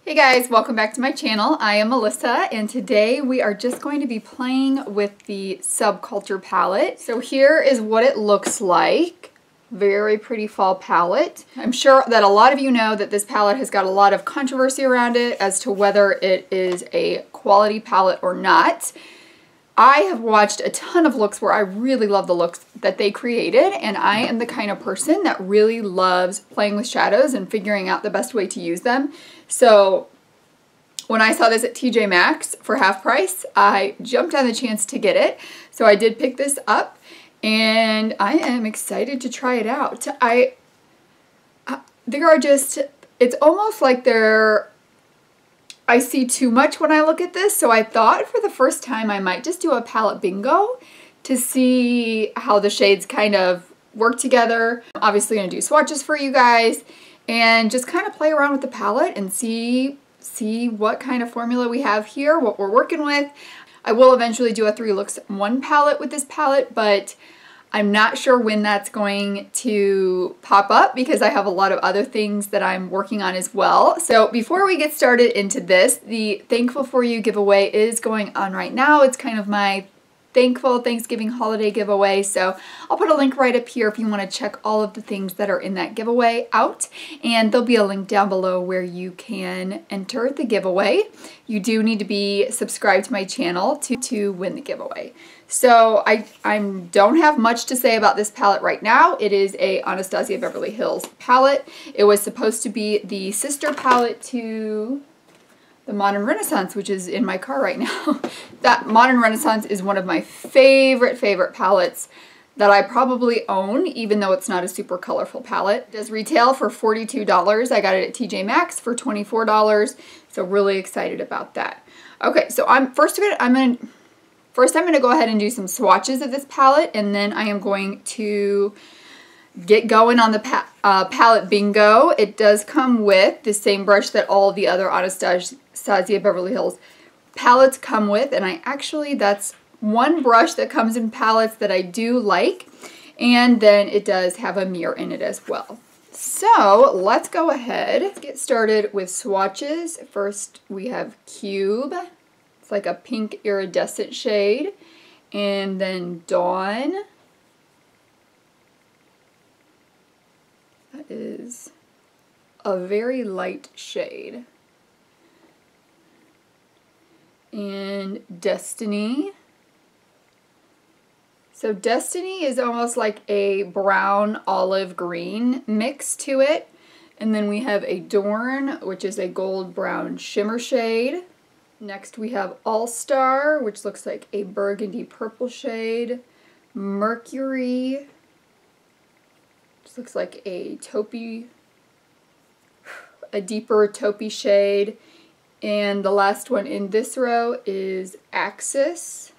Hey guys, welcome back to my channel. I am Melissa and today we are just going to be playing with the Subculture palette. So here is what it looks like. Very pretty fall palette. I'm sure that a lot of you know that this palette has got a lot of controversy around it as to whether it is a quality palette or not. I have watched a ton of looks where I really love the looks that they created, and I am the kind of person that really loves playing with shadows and figuring out the best way to use them. So when I saw this at TJ Maxx for half price, I jumped on the chance to get it. So I did pick this up and I am excited to try it out. It's almost like I see too much when I look at this, so I thought for the first time I might just do a palette bingo to see how the shades kind of work together. I'm obviously going to do swatches for you guys and just kind of play around with the palette and see what kind of formula we have here, what we're working with. I will eventually do a 3 looks 1 palette with this palette, but I'm not sure when that's going to pop up because I have a lot of other things that I'm working on as well. So before we get started into this, the Thankful For You giveaway is going on right now. It's kind of my thankful Thanksgiving holiday giveaway. So I'll put a link right up here if you want to check all of the things that are in that giveaway out. And there'll be a link down below where you can enter the giveaway. You do need to be subscribed to my channel to win the giveaway. So I don't have much to say about this palette right now. It is a Anastasia Beverly Hills palette. It was supposed to be the sister palette to the Modern Renaissance, which is in my car right now. That Modern Renaissance is one of my favorite palettes that I probably own, even though it's not a super colorful palette. It does retail for $42. I got it at TJ Maxx for $24, so really excited about that. Okay, so first I'm going to go ahead and do some swatches of this palette, and then I am going to get going on the palette bingo. It does come with the same brush that all the other Anastasia Beverly Hills palettes come with, and that's one brush that comes in palettes that I do like, and then it does have a mirror in it as well. So let's go ahead. Let's get started with swatches. First we have Cube. It's like a pink iridescent shade, and then Dawn. That is a very light shade. And Destiny. So Destiny is almost like a brown olive green mix to it. And then we have Adorn, which is a gold brown shimmer shade. Next we have All Star, which looks like a burgundy purple shade. Mercury, which looks like a taupey, a deeper taupey shade. And the last one in this row is Axis,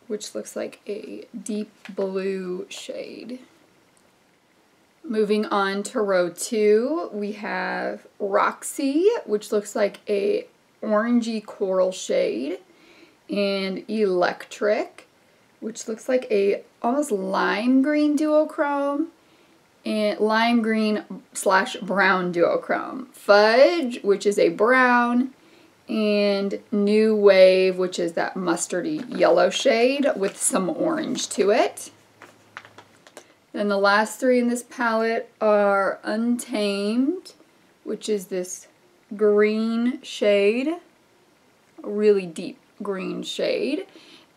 which looks like a deep blue shade. Moving on to row 2, we have Roxy, which looks like a orangey coral shade, and Electric, which looks like a almost lime green duochrome, and lime green / brown duochrome. Fudge, which is a brown, and New Wave, which is that mustardy yellow shade with some orange to it. Then the last 3 in this palette are Untamed, which is this green shade, a really deep green shade,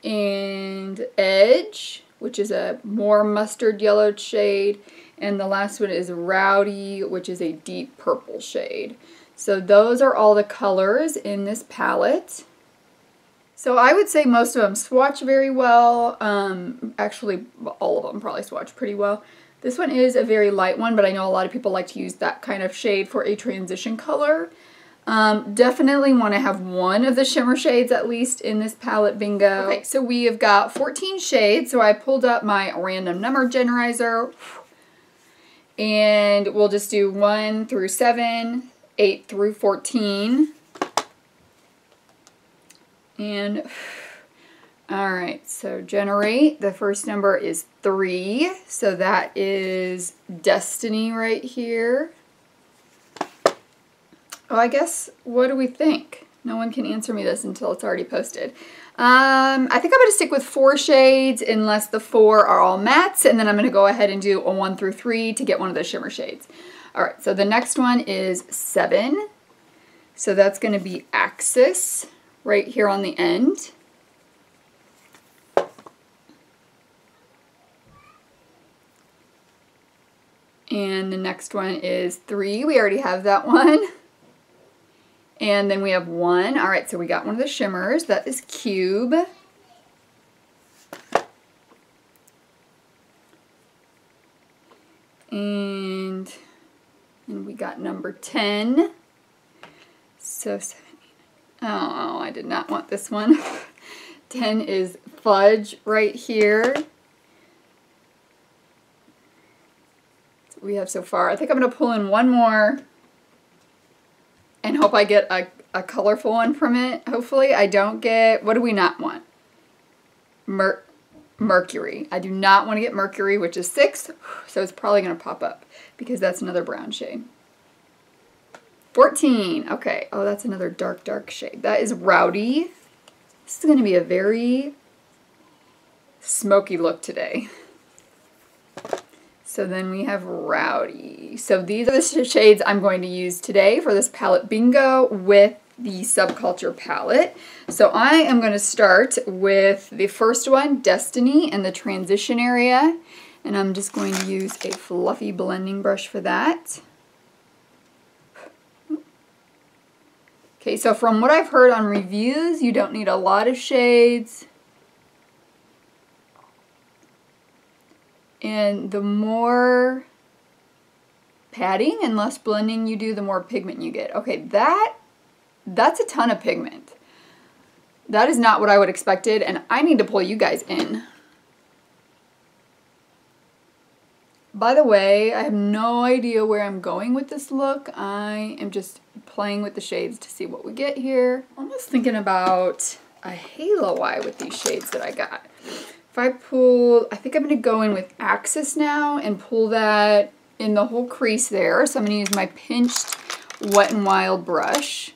and Edge, which is a more mustard yellow shade, and the last one is Rowdy, which is a deep purple shade. So those are all the colors in this palette. So I would say most of them swatch very well. Actually, all of them probably swatch pretty well. This one is a very light one, but I know a lot of people like to use that kind of shade for a transition color. Definitely want to have one of the shimmer shades at least in this palette bingo. Okay, so we have got 14 shades, so I pulled up my random number generizer, and we'll just do 1 through 7, 8 through 14. And alright, so generate, the first number is 3, so that is Destiny right here. Oh, I guess, what do we think? No one can answer me this until it's already posted. I think I'm going to stick with 4 shades unless the 4 are all mattes, and then I'm going to go ahead and do a 1 through 3 to get one of the shimmer shades. Alright, so the next one is 7. So that's going to be Axis right here on the end. And the next one is 3. We already have that one. And then we have 1. Alright, so we got one of the shimmers. That is Cube. And we got number 10. So 7. Oh, I did not want this one. 10 is Fudge right here. That's what we have so far. I think I'm going to pull in one more and hope I get a colorful one from it. Hopefully I don't get, what do we not want? Mercury. I do not want to get Mercury, which is 6, so it's probably going to pop up because that's another brown shade. 14. Okay. Oh, that's another dark, dark shade. That is Rowdy. This is going to be a very smoky look today. So then we have Rowdy. So these are the shades I'm going to use today for this palette bingo with the Subculture palette. So I am going to start with the first one, Destiny, and the transition area. And I'm just going to use a fluffy blending brush for that. Okay, so from what I've heard on reviews, you don't need a lot of shades. And the more padding and less blending you do, the more pigment you get. Okay, that's a ton of pigment. That is not what I would have expected, and I need to pull you guys in. By the way, I have no idea where I'm going with this look. I am just playing with the shades to see what we get here. Almost thinking about a halo eye with these shades that I got. If I pull, I think I'm going to go in with Axis now and pull that in the whole crease there. So I'm going to use my pinched Wet n Wild brush.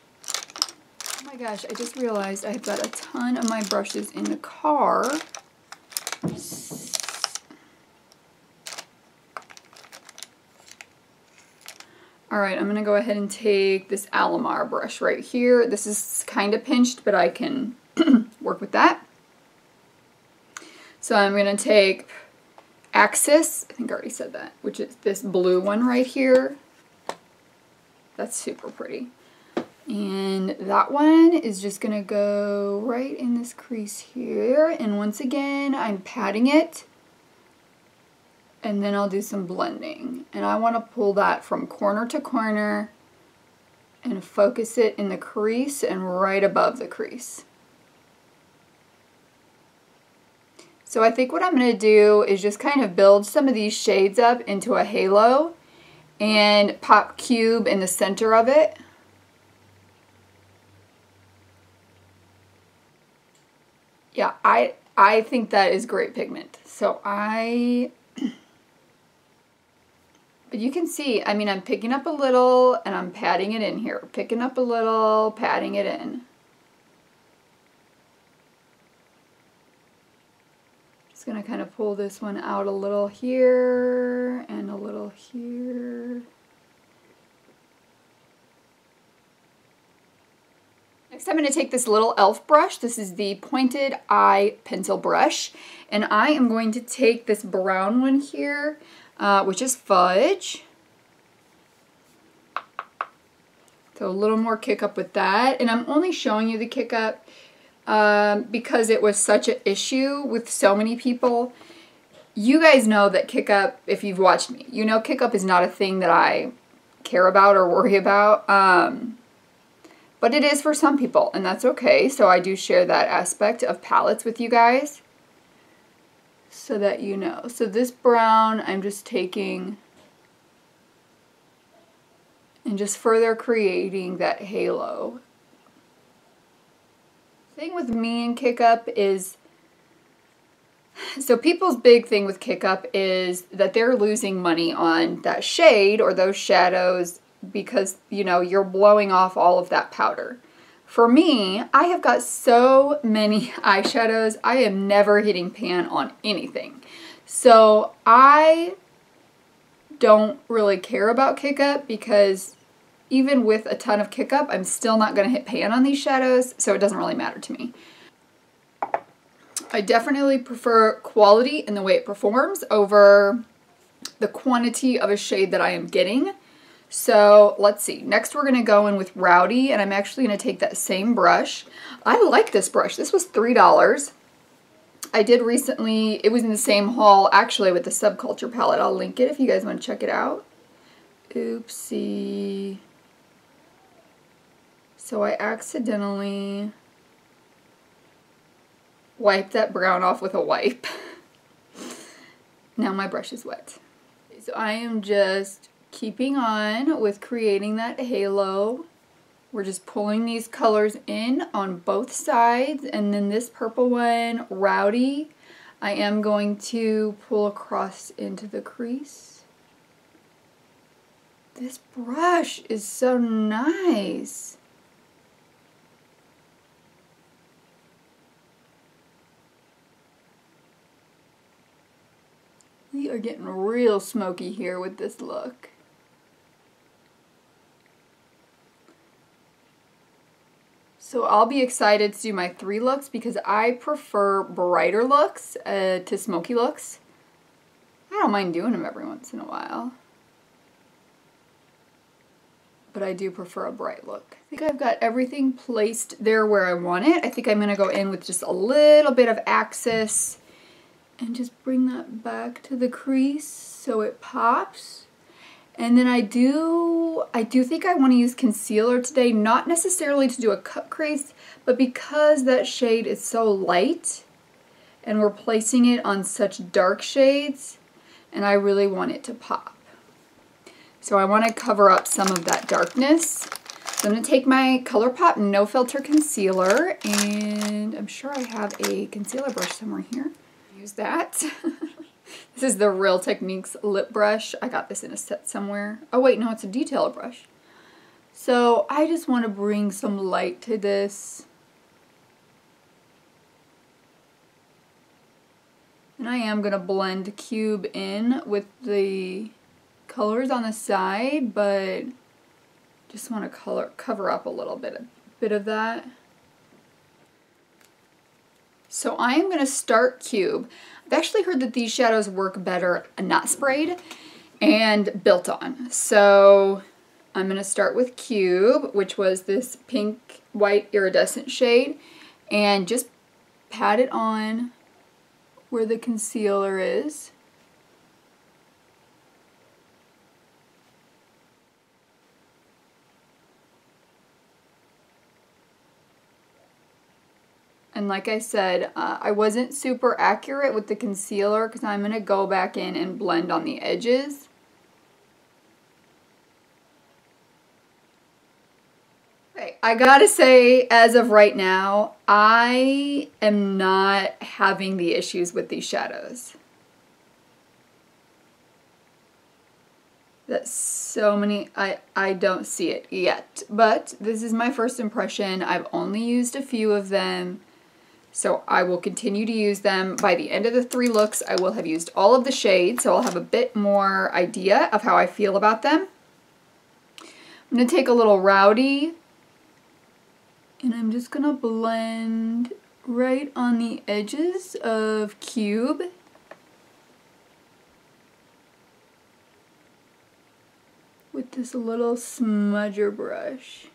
Oh my gosh, I just realized I've got a ton of my brushes in the car. Alright, I'm going to go ahead and take this Alamar brush right here. This is kind of pinched, but I can work with that. So I'm going to take Axis, I think I already said that, which is this blue one right here. That's super pretty. And that one is just going to go right in this crease here. And once again, I'm patting it. And then I'll do some blending. And I want to pull that from corner to corner and focus it in the crease and right above the crease. So I think what I'm going to do is just kind of build some of these shades up into a halo and pop Cube in the center of it. Yeah, I think that is great pigment. So but you can see, I mean, I'm picking up a little and I'm patting it in here. Picking up a little, patting it in. Just going to kind of pull this one out a little here and a little here. Next I'm going to take this little e.l.f. brush. This is the Pointed Eye Pencil brush. And I am going to take this brown one here, which is Fudge. So a little more kick up with that. And I'm only showing you the kick up because it was such an issue with so many people. You guys know that kick up, if you've watched me, you know kick up is not a thing that I care about or worry about. But it is for some people, and that's okay. So I do share that aspect of palettes with you guys so that you know. So this brown, I'm just taking and just further creating that halo. Thing with me and kick up is, so people's big thing with kick up is that they're losing money on that shade or those shadows because, you know, you're blowing off all of that powder. For me, I have got so many eyeshadows, I am never hitting pan on anything. So I don't really care about kick up because even with a ton of kick up, I'm still not going to hit pan on these shadows, so it doesn't really matter to me. I definitely prefer quality in the way it performs over the quantity of a shade that I am getting. So let's see. Next we're going to go in with Rowdy, and I'm actually going to take that same brush. I like this brush. This was $3. I did recently, it was in the same haul actually with the Subculture palette. I'll link it if you guys want to check it out. Oopsie. So I accidentally wiped that brown off with a wipe. Now my brush is wet. So I am just keeping on with creating that halo. We're just pulling these colors in on both sides, and then this purple one, Rowdy, I am going to pull across into the crease. This brush is so nice. We are getting real smoky here with this look. So I'll be excited to do my 3 looks because I prefer brighter looks to smoky looks. I don't mind doing them every once in a while, but I do prefer a bright look. I think I've got everything placed there where I want it. I think I'm going to go in with just a little bit of Axis and just bring that back to the crease so it pops. And then I do think I want to use concealer today, not necessarily to do a cut crease, but because that shade is so light and we're placing it on such dark shades, and I really want it to pop. So I want to cover up some of that darkness. So I'm going to take my ColourPop No Filter Concealer, and I'm sure I have a concealer brush somewhere here. Use that. This is the Real Techniques lip brush. I got this in a set somewhere. Oh wait, no, it's a detailer brush. So I just want to bring some light to this. And I am going to blend Cube in with the colors on the side, but just want to cover up a little bit of that. So I am going to start Cube. I've actually heard that these shadows work better not sprayed and built on. So I'm going to start with Cube, which was this pink white iridescent shade, and just pat it on where the concealer is. And like I said, I wasn't super accurate with the concealer because I'm going to go back in and blend on the edges. Okay, I gotta say, as of right now, I am not having the issues with these shadows. That's so many, I don't see it yet. But this is my first impression. I've only used a few of them. So I will continue to use them. By the end of the 3 looks, I will have used all of the shades, so I'll have a bit more idea of how I feel about them. I'm going to take a little Rowdy, and I'm just going to blend right on the edges of Cube. With this little smudger brush.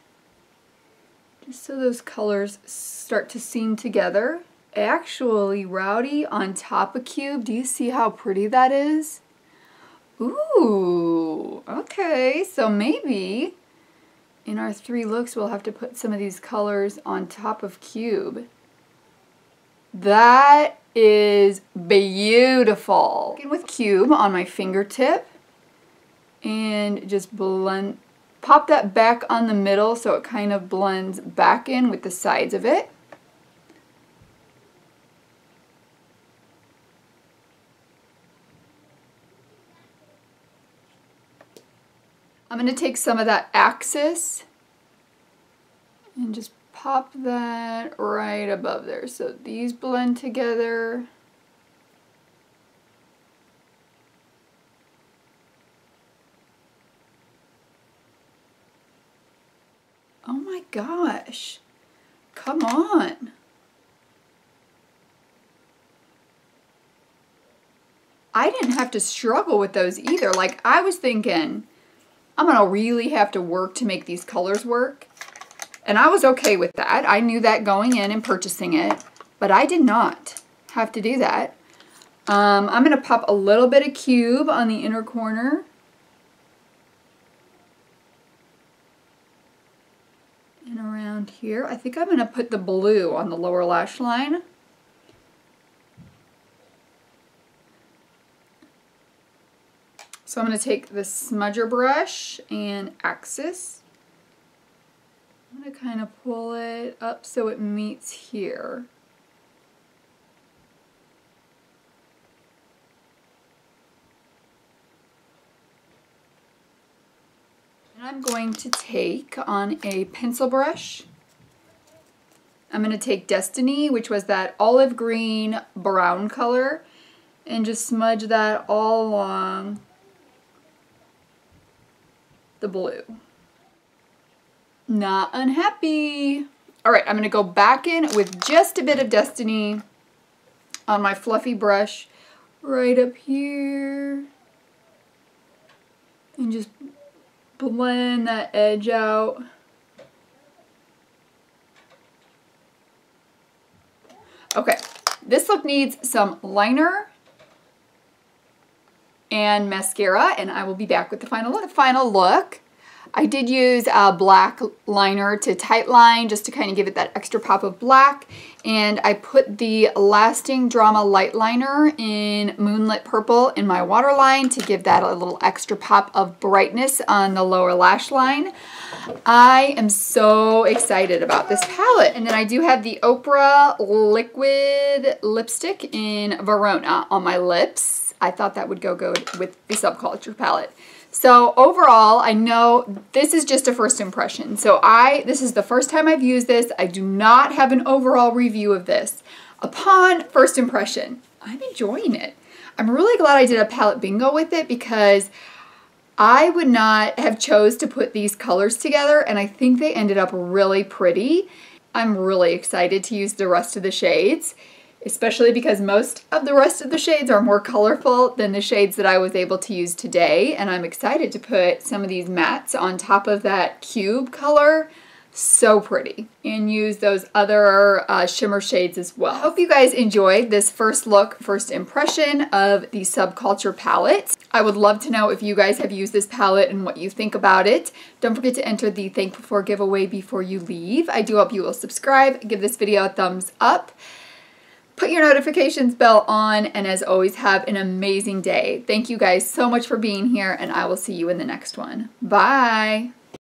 Just so those colors start to seam together. Actually, Rowdy on top of Cube, do you see how pretty that is? Ooh, okay, so maybe in our 3 looks we'll have to put some of these colors on top of Cube. That is beautiful. With Cube on my fingertip and just blend. Pop that back on the middle so it kind of blends back in with the sides of it. I'm going to take some of that Axis and just pop that right above there. So these blend together. Oh my gosh. Come on. I didn't have to struggle with those either. Like, I was thinking, I'm gonna really have to work to make these colors work. And I was okay with that. I knew that going in and purchasing it, but I did not have to do that. I'm gonna pop a little bit of Cube on the inner corner. And around here. I think I'm gonna put the blue on the lower lash line. So I'm going to take the smudger brush and Axis. I'm going to kind of pull it up so it meets here. And I'm going to take on a pencil brush. I'm going to take Destiny, which was that olive green brown color, and just smudge that all along the blue. Not unhappy. All right, I'm gonna go back in with just a bit of Destiny on my fluffy brush right up here and just blend that edge out. Okay, this look needs some liner and mascara, and I will be back with the final look. I did use a black liner to tight line just to kind of give it that extra pop of black, and I put the Lasting Drama Light Liner in Moonlit Purple in my waterline to give that a little extra pop of brightness on the lower lash line. I am so excited about this palette. And then I do have the Oprah Liquid Lipstick in Verona on my lips. I thought that would go good with the Subculture palette. So overall, I know this is just a first impression. So this is the first time I've used this. I do not have an overall review of this. Upon first impression, I'm enjoying it. I'm really glad I did a palette bingo with it because I would not have chose to put these colors together, and I think they ended up really pretty. I'm really excited to use the rest of the shades, especially because most of the rest of the shades are more colorful than the shades that I was able to use today, and I'm excited to put some of these mattes on top of that Cube color. So pretty. And use those other shimmer shades as well. I hope you guys enjoyed this first look, first impression of the Subculture palette. I would love to know if you guys have used this palette and what you think about it. Don't forget to enter the Thank Before giveaway before you leave. I do hope you will subscribe, give this video a thumbs up, put your notifications bell on, and as always, have an amazing day. Thank you guys so much for being here, and I will see you in the next one. Bye!